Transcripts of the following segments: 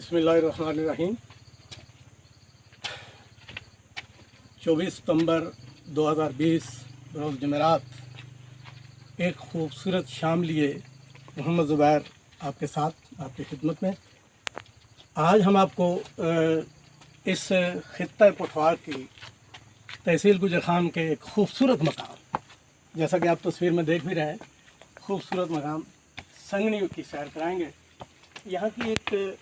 बिस्मिल्लाहिर्रहमानिर्रहीम। 24 सितंबर 2020 रोज़ जमेरात एक ख़ूबसूरत शाम लिए मोहम्मद ज़ुबैर आपके साथ आपकी खिदमत में। आज हम आपको इस खित्ता पुठवार की तहसील गुजर खान के एक ख़ूबसूरत मकाम, जैसा कि आप तस्वीर में देख भी रहे हैं, ख़ूबसूरत मकाम संगनी की सैर कराएंगे। यहाँ की एक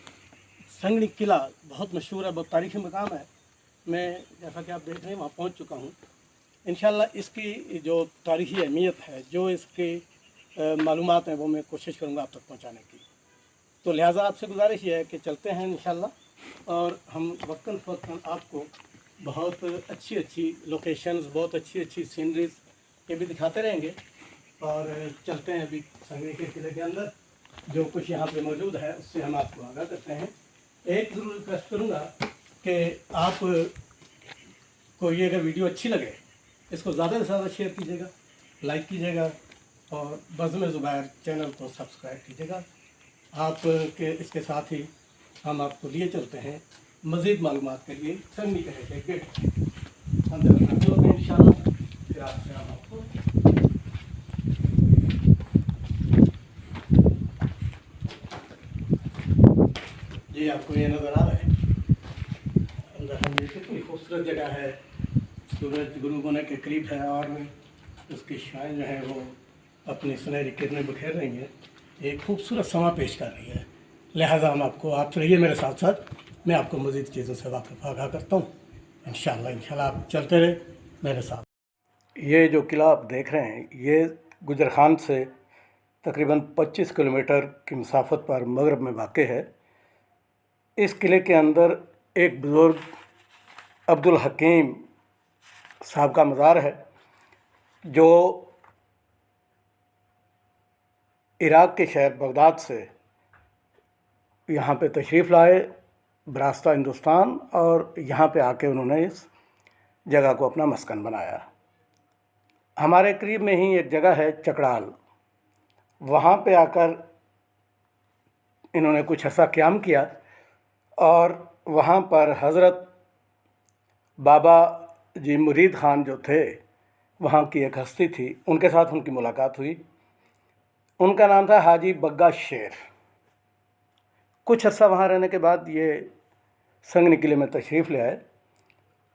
संगनी किला बहुत मशहूर है, बहुत तारीख़ी मकाम है। मैं जैसा कि आप देख रहे हैं वहाँ पहुँच चुका हूँ। इंशाअल्लाह इसकी जो तारीख़ी अहमियत है, जो इसकी मालूमात हैं, वो मैं कोशिश करूँगा आप तक पहुँचाने की। तो लिहाजा आपसे गुजारिश ये है कि चलते हैं इंशाअल्लाह, और हम वक्तन फ़वक्तन आपको बहुत अच्छी लोकेशंस, बहुत अच्छी सीनरीज ये भी दिखाते रहेंगे। और चलते हैं अभी संगनी के किले के अंदर, जो कुछ यहाँ पे मौजूद है उससे हम आपको आगाह करते हैं। एक ज़रूर रिक्वेस्ट करूँगा कि आप को ये अगर वीडियो अच्छी लगे, इसको ज़्यादा से ज़्यादा शेयर कीजिएगा, लाइक कीजिएगा, और बज़्म ज़ुबैर चैनल को सब्सक्राइब कीजिएगा। आप के इसके साथ ही हम आपको लिए चलते हैं मज़ीद मालूमात के लिए संगनी के गेट अंदर इंशाअल्लाह। फिर आपसे हम आपको ये आपको ये नज़र आ रहा है अंदर। हम ये कितनी खूबसूरत जगह है, सूरज गुरूब होने के करीब है और उसकी शान जो है वो अपनी सुनहरी किरणें बिखेर रही हैं, एक खूबसूरत समा पेश कर रही है। लिहाजा हम आपको, आप रहिए मेरे साथ साथ, मैं आपको मज़ीद चीज़ों से वाक़िफ़ आगाह करता हूँ इंशाअल्लाह आप चलते रहे मेरे साथ। ये जो किला आप देख रहे हैं, ये गुजर खान से तकरीबन 25 किलोमीटर की मसाफत पर मगरब में वाक़ है। इस किले के अंदर एक बुज़ुर्ग अब्दुल हकीम साहब का मज़ार है, जो इराक़ के शहर बगदाद से यहाँ पे तशरीफ़ लाए बरास्ता हिंदुस्तान, और यहाँ पे आके उन्होंने इस जगह को अपना मस्कन बनाया। हमारे करीब में ही एक जगह है चकड़ाल, वहाँ पे आकर इन्होंने कुछ अर्सा क़याम किया, और वहाँ पर हज़रत बाबा जी मुरीद ख़ान जो थे, वहाँ की एक हस्ती थी, उनके साथ उनकी मुलाकात हुई। उनका नाम था हाजी बग्गा शेर। कुछ अर्सा वहाँ रहने के बाद ये संगनी किले में तशरीफ़ ले आए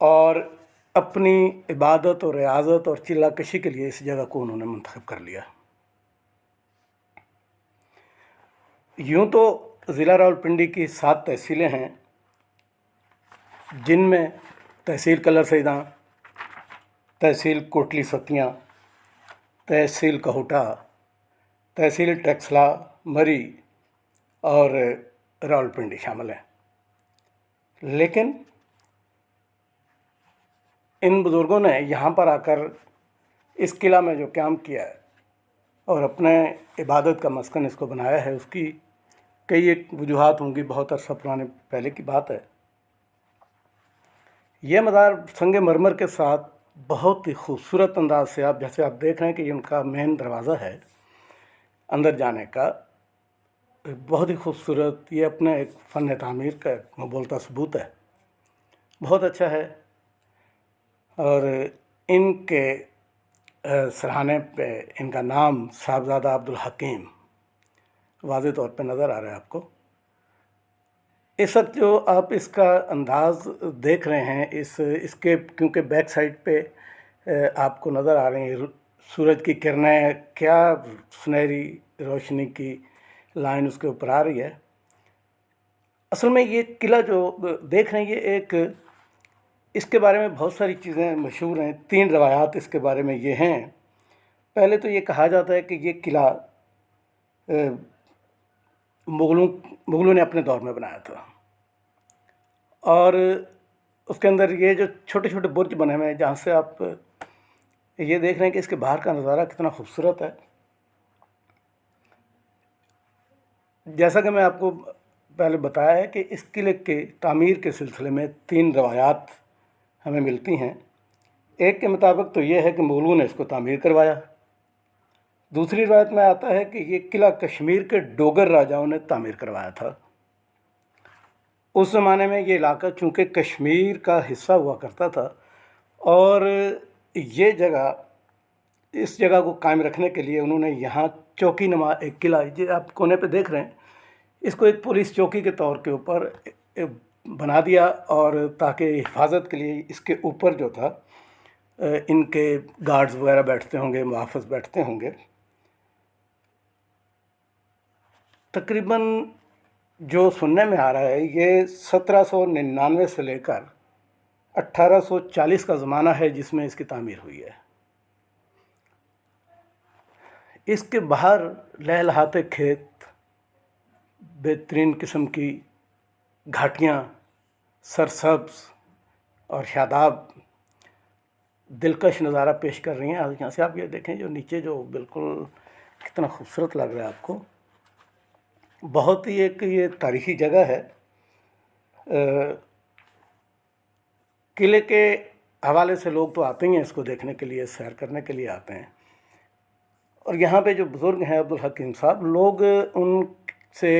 और अपनी इबादत और रियाज़त और चिल्ला कशी के लिए इस जगह को उन्होंने मुंतखब कर लिया। यूँ तो ज़िला रावलपिंडी की 7 तहसीलें हैं, जिनमें तहसील कलर सैदा, तहसील कोटली सतियाँ, तहसील कहोटा, तहसील टक्सला, मरी और रावलपिंडी शामिल हैं। लेकिन इन बुज़ुर्गों ने यहाँ पर आकर इस किला में जो क़याम किया है और अपने इबादत का मस्कन इसको बनाया है, उसकी कई एक वजूहात होंगी। बहुत अरसा पुराने पहले की बात है। यह मज़ार संग मरमर के साथ बहुत ही खूबसूरत अंदाज से, आप जैसे आप देख रहे हैं कि ये उनका मेन दरवाज़ा है अंदर जाने का, बहुत ही खूबसूरत। ये अपने एक फ़न तामीर का मबोलता सबूत है, बहुत अच्छा है। और इनके सराहने पे इनका नाम साहबज़ादा अब्दुल हकीम वाज़े तौर पे नज़र आ रहा है आपको। इस वक्त जो आप इसका अंदाज़ देख रहे हैं, इसके क्योंकि बैक साइड पे आपको नज़र आ रही हैं सूरज की किरणें, क्या सुनहरी रोशनी की लाइन उसके ऊपर आ रही है। असल में ये किला जो देख रहे हैं, ये एक, इसके बारे में बहुत सारी चीज़ें मशहूर हैं। 3 रवायात इसके बारे में ये हैं। पहले तो ये कहा जाता है कि ये किला मुग़लों ने अपने दौर में बनाया था, और उसके अंदर ये जो छोटे छोटे बुर्ज बने हुए हैं, जहाँ से आप ये देख रहे हैं कि इसके बाहर का नज़ारा कितना खूबसूरत है। जैसा कि मैं आपको पहले बताया है कि इस किले के तामीर के सिलसिले में 3 रवायात हमें मिलती हैं। एक के मुताबिक तो ये है कि मुग़लों ने इसको तामीर करवाया। दूसरी रवायत में आता है कि ये किला कश्मीर के डोगर राजाओं ने तामीर करवाया था। उस ज़माने में ये इलाका चूँकि कश्मीर का हिस्सा हुआ करता था, और ये जगह, इस जगह को कायम रखने के लिए उन्होंने यहाँ चौकी नुमा एक किला, जो आप कोने पे देख रहे हैं, इसको एक पुलिस चौकी के तौर के ऊपर बना दिया, और ताकि हिफाजत के लिए इसके ऊपर जो था इनके गार्ड्स वगैरह बैठते होंगे, मुहाफ़िज़ बैठते होंगे। तकरीबन जो सुनने में आ रहा है, ये 1799 से लेकर 1840 का ज़माना है जिसमें इसकी तामीर हुई है। इसके बाहर लहलहाते खेत, बेहतरीन किस्म की घाटियाँ, सरसब्ज़ और शादाब दिलकश नज़ारा पेश कर रही हैं। यहाँ से आप ये देखें, जो नीचे जो बिल्कुल कितना खूबसूरत लग रहा है आपको। बहुत ही एक ये तारीख़ी जगह है। किले के हवाले से लोग तो आते ही हैं इसको देखने के लिए, सैर करने के लिए आते हैं। और यहाँ पे जो बुज़ुर्ग हैं अब्दुल हकीम साहब, लोग उनसे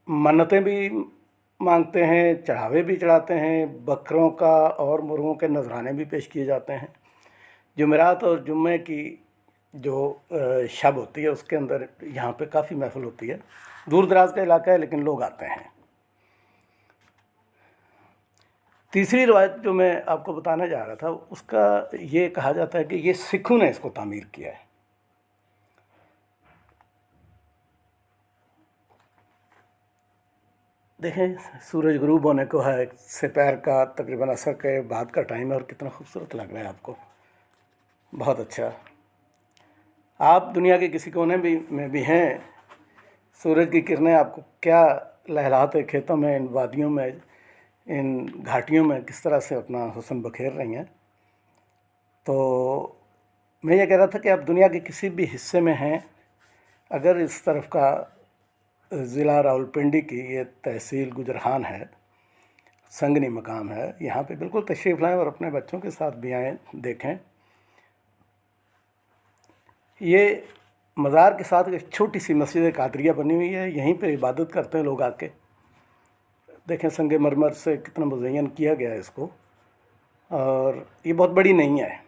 मन्नतें भी मांगते हैं, चढ़ावे भी चढ़ाते हैं, बकरों का और मुर्गों के नजराने भी पेश किए जाते हैं। जुमेरात और जुम्मे की जो शब होती है उसके अंदर यहाँ पे काफ़ी महफिल होती है। दूर दराज का इलाका है लेकिन लोग आते हैं। तीसरी रवायत जो मैं आपको बताने जा रहा था, उसका ये कहा जाता है कि ये सिखों ने इसको तामीर किया है। देखें, सूरज गुरूब होने को है, दोपहर का तकरीबन असर के बाद का टाइम है, और कितना खूबसूरत लग रहा है आपको। बहुत अच्छा। आप दुनिया के किसी कोने में भी हैं, सूरज की किरणें आपको क्या लहराते खेतों में, इन वादियों में, इन घाटियों में किस तरह से अपना हुस्न बखेर रही हैं। तो मैं ये कह रहा था कि आप दुनिया के किसी भी हिस्से में हैं, अगर इस तरफ का ज़िला रावलपिंडी की ये तहसील गुजरहान है, संगनी मकाम है, यहाँ पे बिल्कुल तशरीफ़ लाएँ और अपने बच्चों के साथ भी आएँ, देखें। ये मज़ार के साथ एक छोटी सी मस्जिद कादरिया बनी हुई है, यहीं पे इबादत करते हैं लोग आके। देखें, संगे मरमर से कितना मुज़य्यन किया गया है इसको। और ये बहुत बड़ी नहीं है,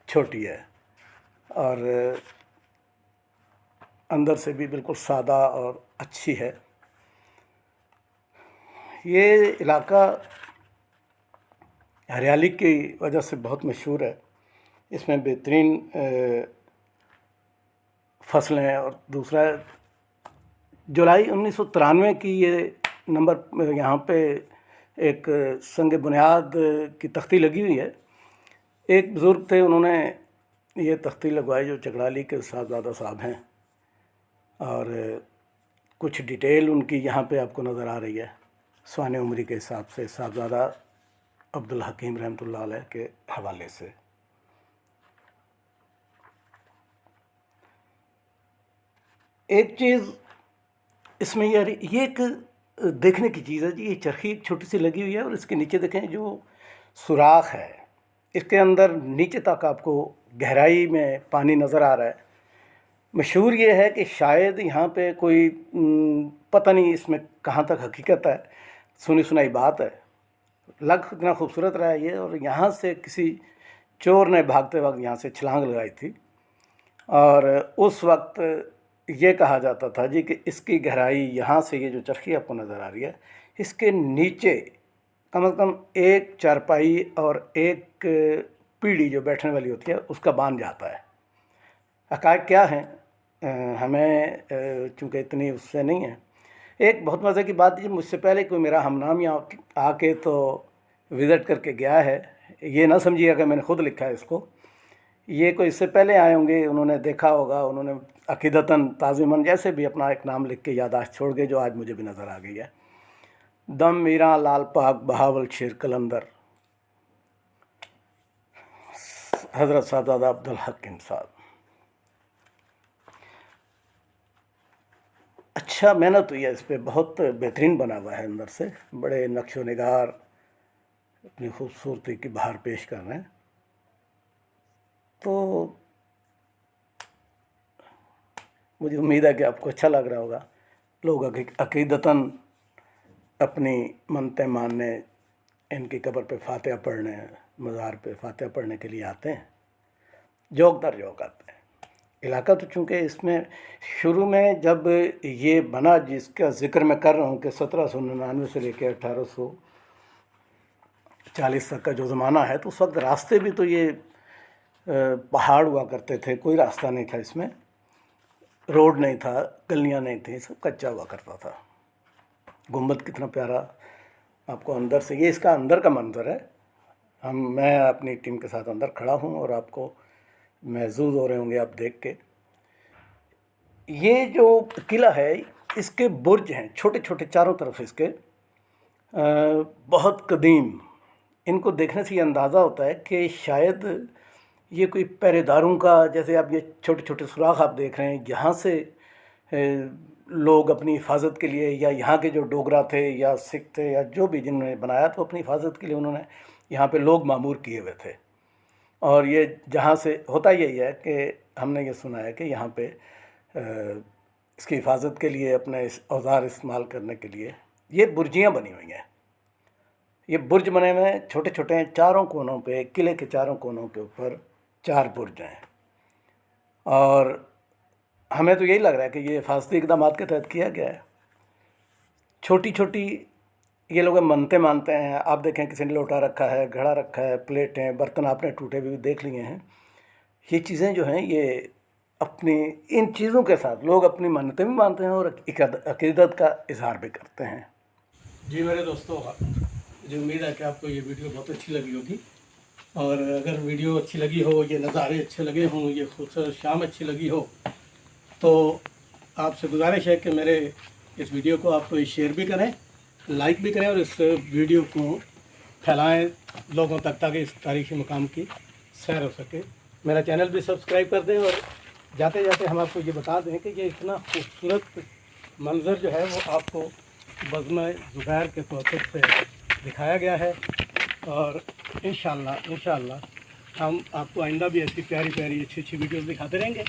छोटी है, और अंदर से भी बिल्कुल सादा और अच्छी है। ये इलाका हरियाली की वजह से बहुत मशहूर है। इसमें बेहतरीन फसलें हैं। और दूसरा, जुलाई 1993 की ये नंबर यहाँ पे एक संग बुनियाद की तख्ती लगी हुई है। एक बुज़ुर्ग थे, उन्होंने ये तख्ती लगवाई, जो चकड़ाली के साहबजादा साहब हैं, और कुछ डिटेल उनकी यहाँ पे आपको नज़र आ रही है। स्वाने उम्री के हिसाब से साहबजादा अब्दुल हकीम रहमतुल्लाह अलैह के हवाले से। एक चीज़ इसमें ये एक देखने की चीज़ है जी, ये चरखी एक छोटी सी लगी हुई है, और इसके नीचे देखें जो सुराख है, इसके अंदर नीचे तक आपको गहराई में पानी नज़र आ रहा है। मशहूर ये है कि शायद यहाँ पे कोई पता नहीं इसमें कहाँ तक हकीकत है, सुनी सुनाई बात है, लग कितना खूबसूरत रहा है ये। और यहाँ से किसी चोर ने भागते वक्त यहाँ से छलांग लगाई थी, और उस वक्त ये कहा जाता था जी कि इसकी गहराई, यहाँ से ये जो चरखी आपको नज़र आ रही है, इसके नीचे कम से कम एक चारपाई और एक पीढ़ी जो बैठने वाली होती है उसका बांध जाता है। हक़ाइक़ क्या है, हमें चूँकि इतनी उससे नहीं है। एक बहुत मज़े की बात, मुझसे पहले कोई मेरा हमनाम यहाँ आके तो विज़िट करके गया है, ये ना समझिएगा कि मैंने ख़ुद लिखा है इसको। ये कोई इससे पहले आए होंगे, उन्होंने देखा होगा, उन्होंने अक़ीदतन ताज़ीमन जैसे भी अपना एक नाम लिख के याददाश्त छोड़ गए, जो आज मुझे भी नज़र आ गई है। दम मीरा लाल पाक बहावल शेर कलंदर, हज़रत साहबजादा अब्दुल हकीम साहब। अच्छा मेहनत हुई है इस पर, बहुत बेहतरीन बना हुआ है अंदर से, बड़े नक्शो निगार अपनी खूबसूरती की बहार पेश कर रहे हैं। तो मुझे उम्मीद है कि आपको अच्छा लग रहा होगा। लोग अक़ीदतन अपनी मनतें मानने इनकी कब्र पे फातिहा पढ़ने, मज़ार पे फातिहा पढ़ने के लिए आते हैं, जोक दर जोक आते हैं। इलाका तो चूँकि इसमें शुरू में जब ये बना, जिसका ज़िक्र मैं कर रहा हूँ कि 1799 से लेकर 1840 तक का जो ज़माना है, तो उस वक्त रास्ते भी तो ये पहाड़ हुआ करते थे, कोई रास्ता नहीं था इसमें, रोड नहीं था, गलियाँ नहीं थी, सब कच्चा हुआ करता था। गुंबद कितना प्यारा आपको अंदर से, ये इसका अंदर का मंजर है। मैं अपनी टीम के साथ अंदर खड़ा हूँ और आपको महसूस हो रहे होंगे आप देख के। ये जो किला है, इसके बुर्ज हैं छोटे छोटे चारों तरफ इसके, बहुत कदीम। इनको देखने से ये अंदाज़ा होता है कि शायद ये कोई पहरेदारों का, जैसे आप ये छोटे छोटे सुराख आप देख रहे हैं, यहाँ से लोग अपनी हिफाजत के लिए, या यहाँ के जो डोगरा थे या सिख थे या जो भी जिन्होंने बनाया, तो अपनी हिफाजत के लिए उन्होंने यहाँ पे लोग मामूर किए हुए थे। और ये जहाँ से होता यही है कि हमने ये सुना है कि यहाँ पे इसकी हिफाजत के लिए अपने औजार इस्तेमाल करने के लिए ये बुर्जियाँ बनी हुई हैं। ये बुर्ज बने हुए हैं, छोटे छोटे हैं, चारों कोनों पे, किले के चारों कोनों के ऊपर 4 बुर्ज हैं। और हमें तो यही लग रहा है कि ये हिफाजती इक़दामात के तहत किया गया है। छोटी छोटी ये लोग मनते मानते हैं। आप देखें, किसी ने लोटा रखा है, घड़ा रखा है, प्लेटें, बर्तन आपने टूटे हुए देख लिए हैं। ये चीज़ें जो हैं, ये अपनी इन चीज़ों के साथ लोग अपनी मन्नतें भी मानते हैं और अक़ीदत का इजहार भी करते हैं। जी मेरे दोस्तों, मुझे उम्मीद है कि आपको ये वीडियो बहुत अच्छी लगी होगी। और अगर वीडियो अच्छी लगी हो, ये नज़ारे अच्छे लगे हों, ये खूबसूरत शाम अच्छी लगी हो, तो आपसे गुजारिश है कि मेरे इस वीडियो को आप शेयर भी करें, लाइक भी करें और इस वीडियो को फैलाएं लोगों तक, ताकि इस तारीख़ी मुकाम की सैर हो सके। मेरा चैनल भी सब्सक्राइब कर दें। और जाते जाते हम आपको ये बता दें कि ये इतना खूबसूरत मंज़र जो है वो आपको बज़्म ज़ुबैर के तौर से दिखाया गया है। और इंशाअल्लाह हम आपको आइंदा भी ऐसी प्यारी प्यारी अच्छी अच्छी वीडियोज़ दिखाते रहेंगे।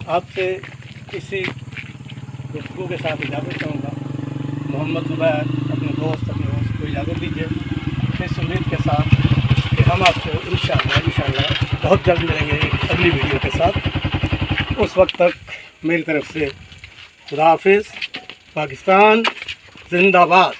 आपसे इसी गुफ्तगू के साथ इजाज़त चाहूँगा। मोहम्मद ज़ुबैर अपने दोस्त को इजाज़त दीजिए, इस उम्मीद के साथ कि हम आपको इंशाअल्लाह बहुत जल्द मिलेंगे एक अगली वीडियो के साथ। उस वक्त तक मेरी तरफ से खुदा हाफिज़। पाकिस्तान जिंदाबाद।